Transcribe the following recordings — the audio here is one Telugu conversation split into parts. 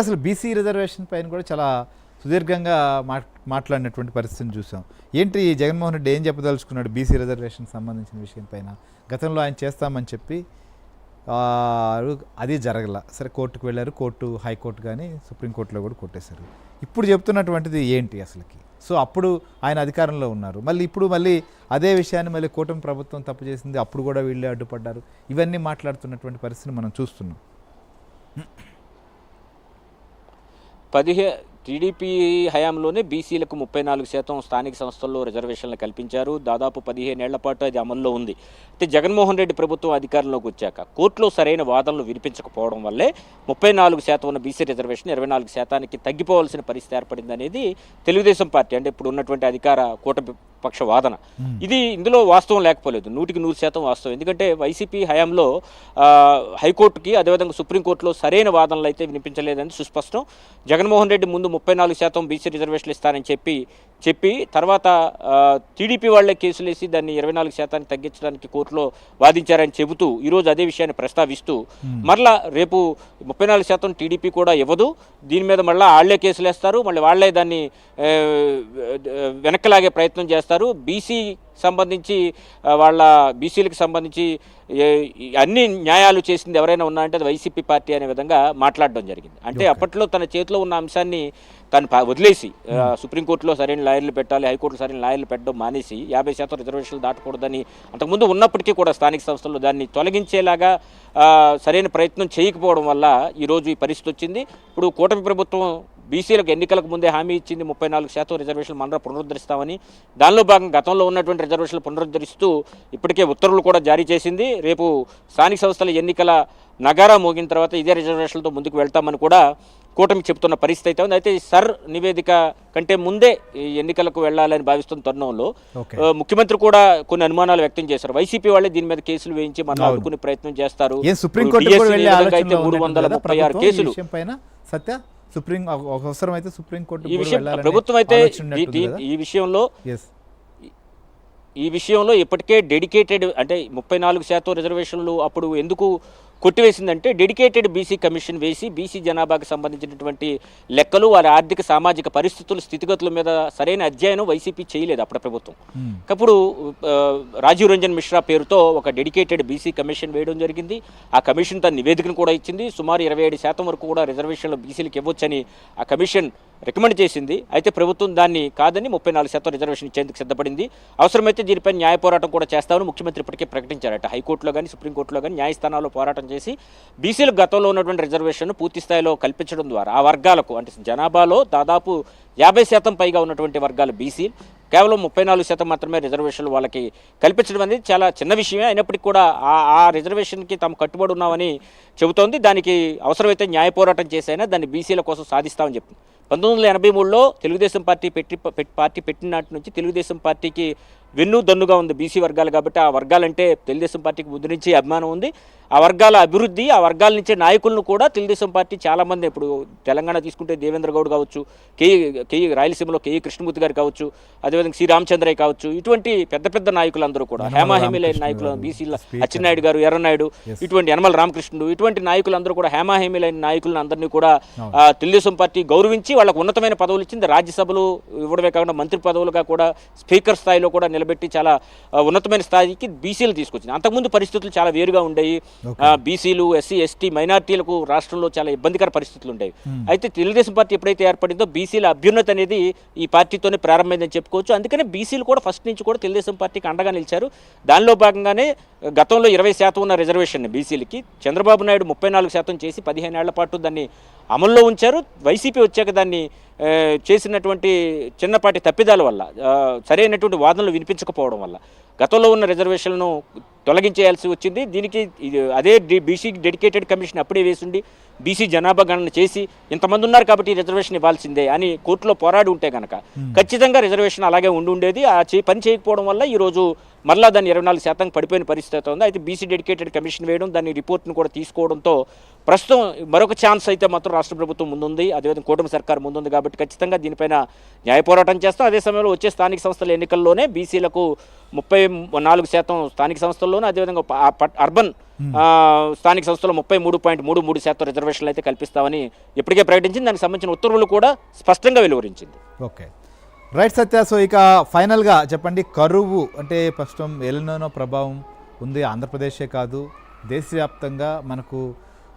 అసలు బీసీ రిజర్వేషన్ పైన కూడా చాలా సుదీర్ఘంగా మాట్లాడినటువంటి పరిస్థితిని చూసాం. ఏంటి జగన్మోహన్ రెడ్డి ఏం చెప్పదలుచుకున్నాడు బీసీ రిజర్వేషన్ సంబంధించిన విషయం పైన? గతంలో ఆయన చేస్తామని చెప్పి అది జరగల. సరే కోర్టుకు వెళ్ళారు, హైకోర్టు కానీ సుప్రీంకోర్టులో కూడా కొట్టేశారు. ఇప్పుడు చెప్తున్నటువంటిది ఏంటి అసలుకి? సో అప్పుడు ఆయన అధికారంలో ఉన్నారు, ఇప్పుడు అదే విషయాన్ని మళ్ళీ కూటమి ప్రభుత్వం తప్పు చేసింది, అప్పుడు కూడా వీళ్ళే అడ్డుపడ్డారు. ఇవన్నీ మాట్లాడుతున్నటువంటి పరిస్థితిని మనం చూస్తున్నాం. టీడీపీ హయాంలోనే బీసీలకు 34% స్థానిక సంస్థల్లో రిజర్వేషన్లు కల్పించారు. దాదాపు 15 ఏళ్ల పాటు అది అమల్లో ఉంది. అయితే జగన్మోహన్ రెడ్డి ప్రభుత్వం అధికారంలోకి వచ్చాక కోర్టులో సరైన వాదనలు వినిపించకపోవడం వల్లే 34% ఉన్న బీసీ రిజర్వేషన్ 24%కి తగ్గిపోవాల్సిన పరిస్థితి ఏర్పడింది అనేది తెలుగుదేశం పార్టీ, అంటే ఇప్పుడు ఉన్నటువంటి అధికార కూటమి పక్ష వాదన. ఇది ఇందులో వాస్తవం లేకపోలేదు, 100% వాస్తవం. ఎందుకంటే వైసీపీ హయాంలో హైకోర్టుకి అదేవిధంగా సుప్రీంకోర్టులో సరైన వాదనలు అయితే వినిపించలేదని సుస్పష్టం. జగన్మోహన్ రెడ్డి ముందు 34% బీసీ రిజర్వేషన్లు ఇస్తారని చెప్పి తర్వాత టీడీపీ వాళ్లే కేసులు వేసి దాన్ని 24% తగ్గించడానికి కోర్టులో వాదించారని చెబుతూ ఈరోజు అదే విషయాన్ని ప్రస్తావిస్తూ మరలా రేపు 34% టీడీపీ కూడా ఇవ్వదు, దీని మీద మళ్ళీ వాళ్లే కేసులు వేస్తారు, మళ్ళీ వాళ్లే దాన్ని వెనక్కిలాగే ప్రయత్నం చేస్తారు. బీసీలకు సంబంధించి అన్ని న్యాయాలు చేసింది ఎవరైనా ఉన్నారంటే అది వైసీపీ పార్టీ అనే విధంగా మాట్లాడడం జరిగింది. అంటే అప్పట్లో తన చేతిలో ఉన్న అంశాన్ని తను వదిలేసి సుప్రీంకోర్టులో సరైన లాయర్లు పెట్టాలి, హైకోర్టులో సరైన లాయర్లు పెట్టడం మానేసి 50% రిజర్వేషన్లు దాటకూడదని అంతకుముందు ఉన్నప్పటికీ కూడా స్థానిక సంస్థల్లో దాన్ని తొలగించేలాగా సరైన ప్రయత్నం చేయకపోవడం వల్ల ఈరోజు ఈ పరిస్థితి వచ్చింది. ఇప్పుడు కూటమి ప్రభుత్వం బీసీలకు ఎన్నికలకు ముందే హామీ ఇచ్చింది 34% రిజర్వేషన్లు మళ్ళీ పునరుద్ధరిస్తామని. దానిలో భాగంగా గతంలో ఉన్నటువంటి రిజర్వేషన్లు పునరుద్ధరిస్తూ ఇప్పటికే ఉత్తర్వులు కూడా జారీ చేసింది. రేపు స్థానిక సంస్థల ఎన్నికల నగారా మోగిన తర్వాత ఇదే రిజర్వేషన్లతో ముందుకు వెళ్తామని కూడా కూటమి చెబుతున్న పరిస్థితి అయితే ఉంది. అయితే సర్ నివేదిక కంటే ముందే ఈ ఎన్నికలకు వెళ్ళాలని భావిస్తున్న తరుణంలో ముఖ్యమంత్రి కూడా కొన్ని అనుమానాలు వ్యక్తం చేశారు. వైసీపీ వాళ్ళే దీని మీద కేసులు వేయించి మనం అడ్డుకునే ప్రయత్నం చేస్తారు. 336 కేసులు ప్రభుత్వం అయితే ఈ విషయంలో ఇప్పటికే డెడికేటెడ్, అంటే 34% రిజర్వేషన్లు అప్పుడు ఎందుకు కొట్టివేసిందంటే డెడికేటెడ్ బీసీ కమిషన్ వేసి బీసీ జనాభాకు సంబంధించినటువంటి లెక్కలు, వారి ఆర్థిక సామాజిక పరిస్థితులు, స్థితిగతుల మీద సరైన అధ్యయనం వైసీపీ చేయలేదు అప్పుడు ప్రభుత్వం. అప్పుడు రాజీవ్ రంజన్ మిశ్రా పేరుతో ఒక డెడికేటెడ్ బీసీ కమిషన్ వేయడం జరిగింది. ఆ కమిషన్ తన నివేదికను కూడా ఇచ్చింది. సుమారు 27% వరకు కూడా రిజర్వేషన్లు బీసీలకు ఇవ్వొచ్చని ఆ కమిషన్ రికమెండ్ చేసింది. అయితే ప్రభుత్వం దాన్ని కాదని 34% రిజర్వేషన్ ఇచ్చేందుకు సిద్ధపడింది. అవసరమైతే దీనిపై న్యాయ పోరాటం కూడా చేస్తామని ముఖ్యమంత్రి ఇప్పటికే ప్రకటించారట. హైకోర్టులో కానీ సుప్రీంకోర్టులో కానీ న్యాయస్థానాల్లో పోరాటం చేసి బీసీలకు గతంలో ఉన్నటువంటి రిజర్వేషన్ పూర్తి స్థాయిలో కల్పించడం ద్వారా ఆ వర్గాలకు, అంటే జనాభాలో దాదాపు 50% పైగా ఉన్నటువంటి వర్గాలు బీసీ, కేవలం 34% మాత్రమే రిజర్వేషన్లు వాళ్ళకి కల్పించడం అనేది చాలా చిన్న విషయమే. అయినప్పటికీ కూడా ఆ రిజర్వేషన్కి తాము కట్టుబడి ఉన్నామని చెబుతోంది. దానికి అవసరమైతే న్యాయ పోరాటం చేసైనా దాన్ని బీసీల కోసం సాధిస్తామని చెప్పింది. 1983లో తెలుగుదేశం పార్టీ పెట్టిన నాటి నుంచి తెలుగుదేశం పార్టీకి వెన్నుదన్నుగా ఉంది బీసీ వర్గాలు. కాబట్టి ఆ వర్గాలంటే తెలుగుదేశం పార్టీకి ముందు నుంచి అభిమానం ఉంది. ఆ వర్గాల అభివృద్ధి, ఆ వర్గాల నుంచే నాయకులను కూడా తెలుగుదేశం పార్టీ చాలామంది, ఇప్పుడు తెలంగాణ తీసుకుంటే దేవేంద్ర గౌడ్ కావచ్చు, రాయలసీమలో కేఈ కృష్ణమూర్తి గారు కావచ్చు, అదేవిధంగా శ్రీ రామచంద్రయ్య కావచ్చు, ఇటువంటి పెద్ద పెద్ద నాయకులందరూ కూడా, హేమాహేమీలైన నాయకులు, బీసీల అచ్చెన్నాయుడు గారు, ఎర్రనాయుడు, ఇటువంటి యనమల రామకృష్ణుడు, ఇటువంటి నాయకులందరూ కూడా, హేమాహేమీలైన నాయకులను అందరినీ కూడా తెలుగుదేశం పార్టీ గౌరవించి వాళ్ళకు ఉన్నతమైన పదవులు ఇచ్చింది. రాజ్యసభలు ఇవ్వడమే కాకుండా మంత్రి పదవులుగా కూడా స్పీకర్ స్థాయిలో కూడా నిలబెట్టి చాలా ఉన్నతమైన స్థాయికి బీసీలు తీసుకొచ్చింది. అంతకుముందు పరిస్థితులు చాలా వేరుగా ఉండేవి. బీసీలు, ఎస్సీ, ఎస్టీ, మైనార్టీలకు రాష్ట్రంలో చాలా ఇబ్బందికర పరిస్థితులు ఉండేవి. అయితే తెలుగుదేశం పార్టీ ఎప్పుడైతే ఏర్పడిందో బీసీల అభ్యున్నతి అనేది ఈ పార్టీతోనే ప్రారంభమైందని చెప్పుకోవచ్చు. అందుకనే బీసీలు కూడా ఫస్ట్ నుంచి కూడా తెలుగుదేశం పార్టీకి అండగా నిలిచారు. దానిలో భాగంగానే గతంలో 20% ఉన్న రిజర్వేషన్ బీసీలకి చంద్రబాబు నాయుడు 34% చేసి 15 ఏళ్ల పాటు దాన్ని అమల్లో ఉంచారు. వైసీపీ వచ్చాక దాన్ని చేసినటువంటి చిన్నపాటి తప్పిదాల వల్ల, సరైనటువంటి వాదనలు వినిపించకపోవడం వల్ల గతంలో ఉన్న రిజర్వేషన్లను తొలగించేయాల్సి వచ్చింది. దీనికి అదే బీసీ డెడికేటెడ్ కమిషన్ అప్పుడే వేసిండి బీసీ జనాభా గణన చేసి ఇంతమంది ఉన్నారు కాబట్టి రిజర్వేషన్ ఇవ్వాల్సిందే అని కోర్టులో పోరాడి ఉంటే కనుక ఖచ్చితంగా రిజర్వేషన్ అలాగే ఉండేది. ఆ పని చేయకపోవడం వల్ల ఈరోజు మరలా దాన్ని 24% పడిపోయిన పరిస్థితి ఉంది. అయితే బీసీ డెడికేటెడ్ కమిషన్ వేయడం, దాని రిపోర్ట్ను కూడా తీసుకోవడంతో ప్రస్తుతం మరొక ఛాన్స్ అయితే మాత్రం రాష్ట్ర ప్రభుత్వం ముందుంది, అదేవిధంగా కూటమి సర్కారు ముందుంది. కాబట్టి ఖచ్చితంగా దీనిపైన న్యాయ పోరాటం చేస్తాం. అదే సమయంలో వచ్చే స్థానిక సంస్థల ఎన్నికల్లోనే బీసీలకు 34% స్థానిక సంస్థల్లోనూ, అదేవిధంగా అర్బన్ స్థానిక సంస్థలో 33.33% రిజర్వేషన్లు అయితే కల్పిస్తామని ఇప్పటికే ప్రకటించింది. దానికి సంబంధించిన ఉత్తర్వులు కూడా స్పష్టంగా వెలువరించింది. ఓకే, రైట్ సత్య. సో ఇక ఫైనల్గా చెప్పండి, కరువు అంటే ప్రస్తుతం ఎల్నినో ప్రభావం ఉంది, ఆంధ్రప్రదేశే కాదు దేశవ్యాప్తంగా మనకు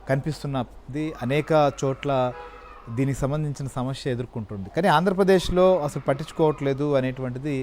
కనిపిస్తున్నది, అనేక చోట్ల దీనికి సంబంధించిన సమస్య ఎదుర్కొంటుంది. కానీ ఆంధ్రప్రదేశ్లో అసలు పట్టించుకోవట్లేదు అనేటువంటిది